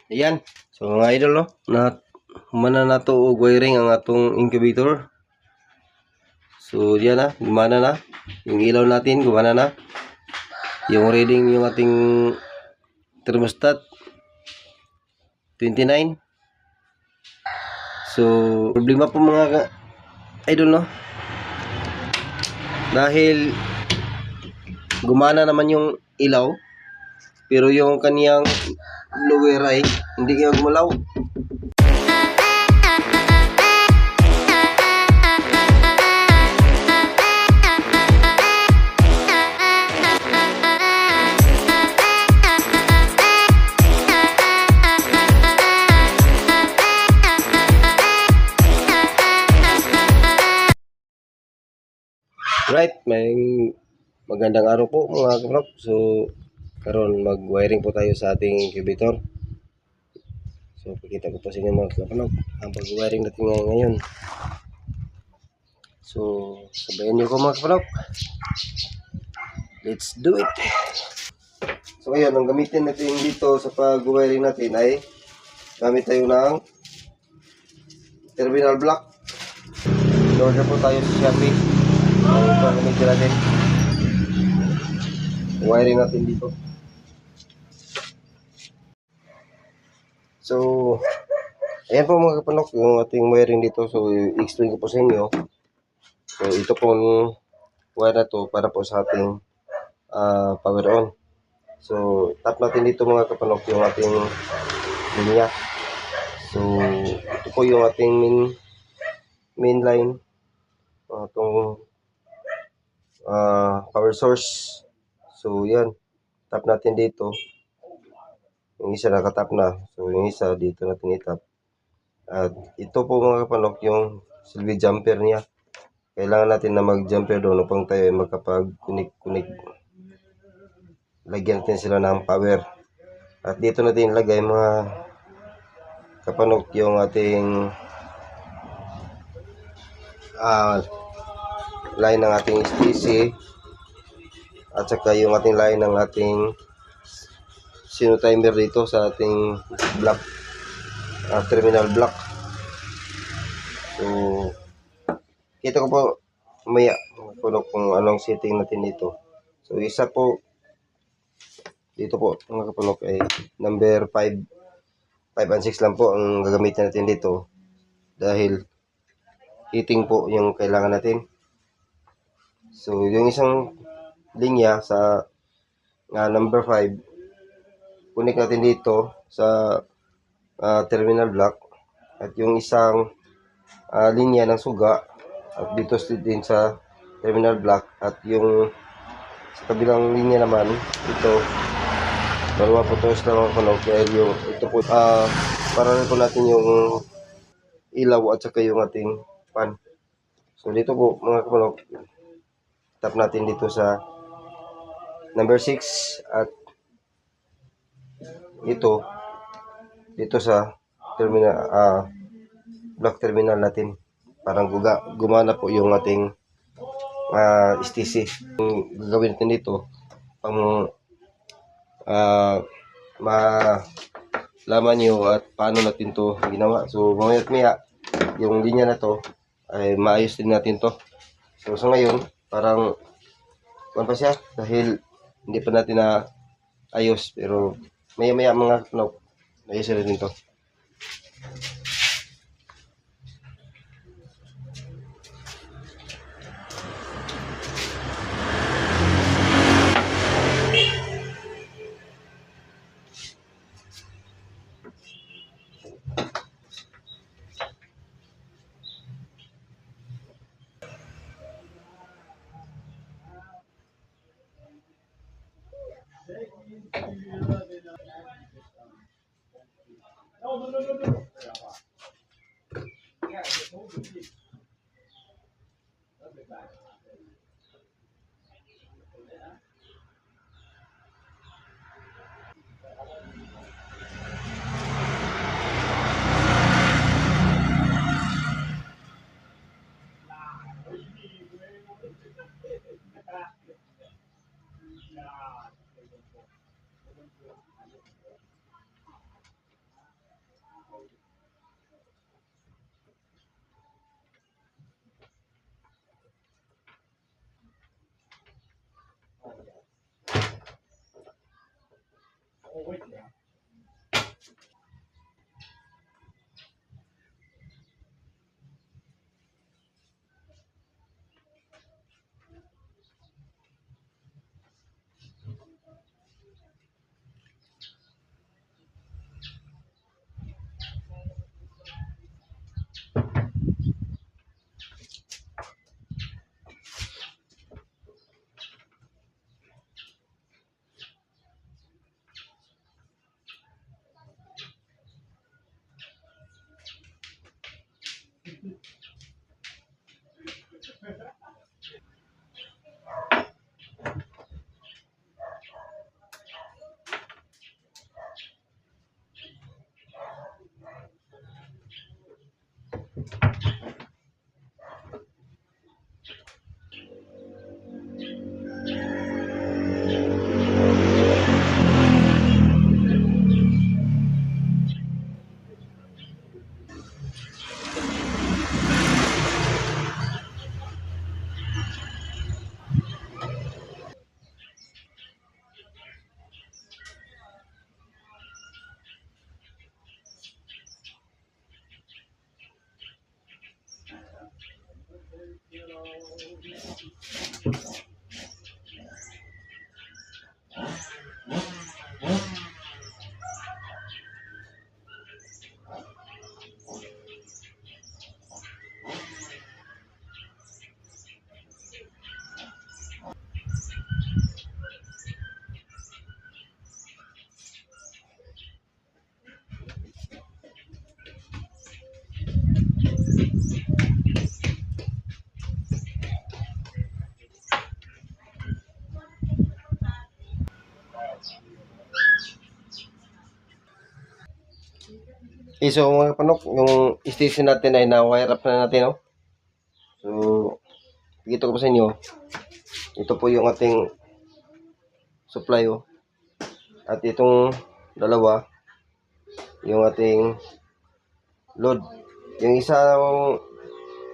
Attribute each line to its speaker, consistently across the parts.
Speaker 1: Ayan. So mga idol no, na humana na to og wiring ang atong incubator. So diyan na, gumana na. Yung ilaw natin gumana na. Yung reading yung ating thermostat 29. So problema po mga idol no. Dahil gumana naman yung ilaw pero yung kaniyang lower ay hindi kayo gumalaw. Right, may magandang araw po mga kablog. So karon mag-wiring po tayo sa ating incubator. So pakita ko po sa inyo mga kablog ang pag-wiring natin ngayon. So sabayan niyo ko mga kablog. Let's do it. So ayun, ang gamitin natin dito sa pag-wiring natin ay gamit tayo ng terminal block. Order po tayo sa Shopee. So gamitin natin wiring natin dito. So ayan po mga kapanok yung ating wiring dito. So i-explain ko po sa inyo. So ito po wire na to para po sa ating power on. So tap natin dito mga kapanok yung ating linya. So ito po yung ating main line, itong power source. So yan, tap natin dito. Yung isa nakatap na, so yung isa dito natin itap. At ito po mga kapanok yung silver jumper niya. Kailangan natin na mag-jumper doon upang tayo ay makapag-connect. Lagyan natin sila ng power. At dito natin ilagay mga kapanok yung ating line ng ating STC at saka yung ating line ng ating sino timer dito sa ating block, terminal block. So kita ko po maya kung anong setting natin dito. So isa po dito po mga kapulok ay number 5 and 6 lang po ang gagamitin natin dito dahil heating po yung kailangan natin. So yung isang linya sa number 5 connect natin dito sa terminal block at yung isang linya ng suga at dito din sa terminal block at yung sa kabilang linya naman ito dalawa po ito sa mga kanog dahil yung ito po para rin po natin yung ilaw at saka yung ating pan. So dito po mga kanog tap natin dito sa number 6 at ito dito sa terminal block terminal natin parang gumana po yung ating STC. Yung gagawin natin dito pang malaman nyo at paano natin to ginawa. So mamaya maya yung linya na to ay maayos din natin to. So sa ngayon parang pa siya dahil hindi pa natin na ayos pero maya maya mga ayos na rin to. Okay, so mga kapanok, yung station natin ay na-wire up na natin, no? So, dito ko pa sa inyo, ito po yung ating supply, oh. At itong dalawa, yung ating load. Yung isang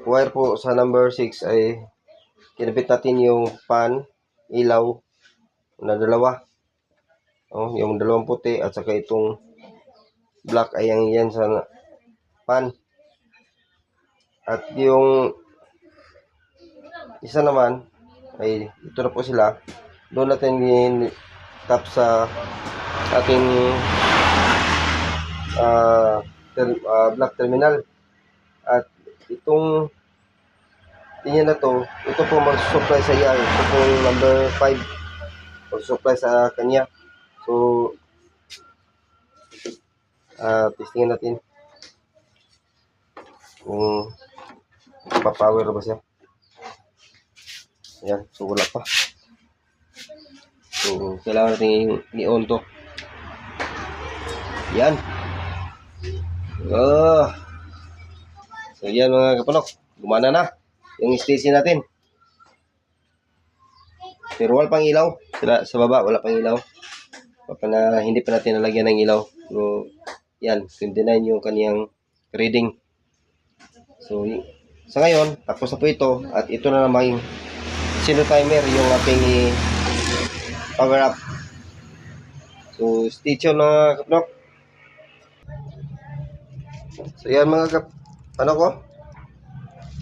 Speaker 1: wire po sa number 6 ay kinabit natin yung pan, ilaw na dalawa. Oh, yung dalawang puti at saka itong black ay yan sa pan. At yung isa naman ay ito na po sila. Doon natin tap sa ating black terminal. At itong linya na to, ito po mag-supply sa iya. Ito po number 5 mag-supply sa kanya. So testingin natin kung pa-power ba siya. Ayan, so wala pa. So kailangan natin i-on to. Yan. So yan mga kapanok, gumana na yung station natin. Pero wala pang ilaw. Sa baba wala pang ilaw. Hindi pa natin nalagyan ng ilaw. So yan, 29 yung kaniyang reading. So sa ngayon, tapos na po ito. At ito na naman yung sino timer yung ating power up. So stay tuned mga kapanok. So yan mga ano ko,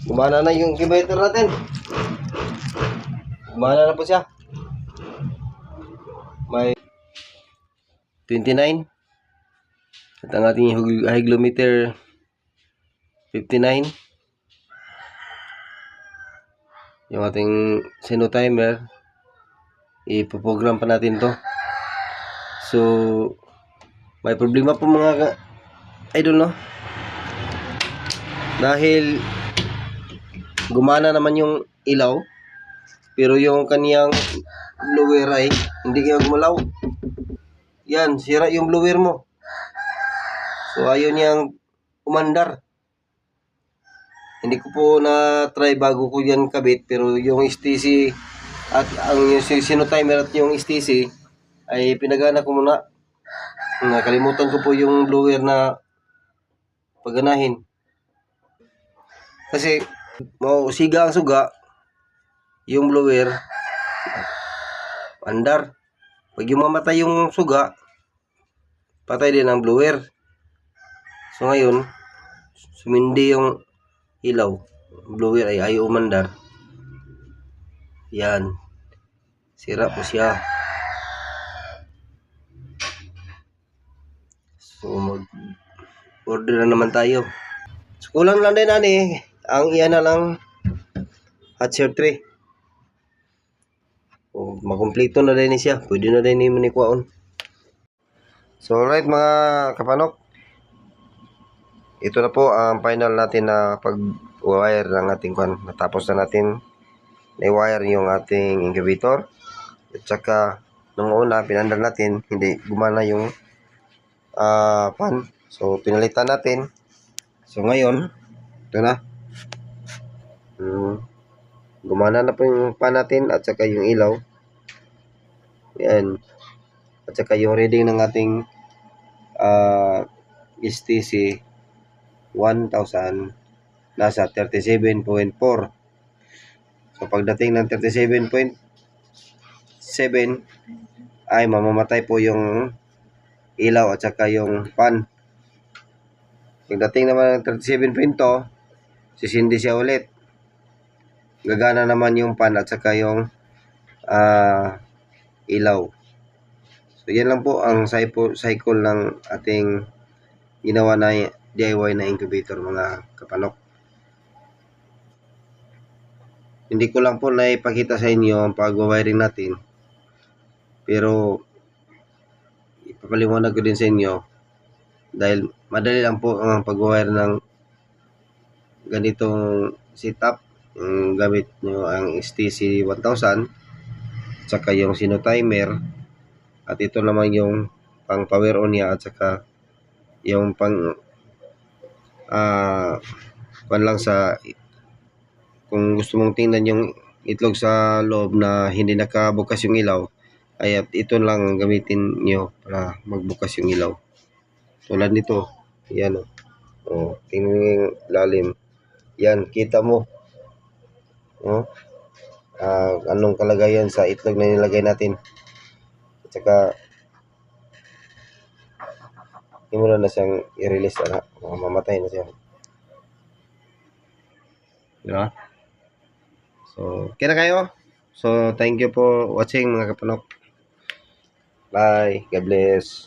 Speaker 1: gumana na yung inverter natin. Gumana na po siya. May 29 at ang ating hygrometer 59. Yung ating sino timer, ipoprogram pa natin to. So may problema po mga idol, no? Dahil gumana naman yung ilaw, pero yung kaniyang blower ay hindi kaya gumalaw. Yan, sira yung blower mo. So ayaw niyang umandar. Hindi ko po na-try bago ko yan kabit, pero yung STC at ang yung sino timer at yung STC ay pinagana ko muna. Nakalimutan ko po yung blower na paganahin. Kasi siga ang suga, yung blower andar. Pag yung mamatay yung suga, patay din ang blower. So ngayon, sumindi yung ilaw. Blower ay ayaw umandar. Yan. Sira po siya. So mag-order na naman tayo. So kulang lang din ang iyan na lang hot share tray. O makumpleto na din siya. Pwede na din ni manikwaon. So alright mga kapanok, ito na po ang final natin na pag-wire ng ating kwan. Natapos na natin na-wire yung ating incubator. At saka nung una pinandar natin, hindi gumana yung pan. So pinalitan natin. So ngayon, ito na. Gumana na po yung pan natin at saka yung ilaw. Yan. At saka yung reading ng ating STC 1,000 nasa 37.4. So pagdating ng 37.7 ay mamamatay po yung ilaw at saka yung pan. Pagdating naman ng 37.2, sisindi siya ulit. gagana naman yung pan at saka yung ilaw. So yan lang po ang cycle ng ating ginawa na DIY na incubator mga kapanok. Hindi ko lang po naipakita sa inyo ang pag-wiring natin. Pero ipapaliwanag ko din sa inyo dahil madali lang po ang pag-wire ng ganitong setup. Gamit nyo ang STC 1000 saka yung Sino timer at ito naman yung pang power on niya at saka yung pang pan lang sa kung gusto mong tingnan yung itlog sa loob na hindi nakabukas yung ilaw ay ito lang gamitin nyo para magbukas yung ilaw. Tulad nito, yan o. Tingnan yung lalim. Yan, kita mo. Anong kalagayan sa itlog na nilagay natin. At saka, himula na siyang i-release na. Mamatay na siya. Diba? So, kaya na kayo. So, thank you for watching mga kapanok. Bye. God bless.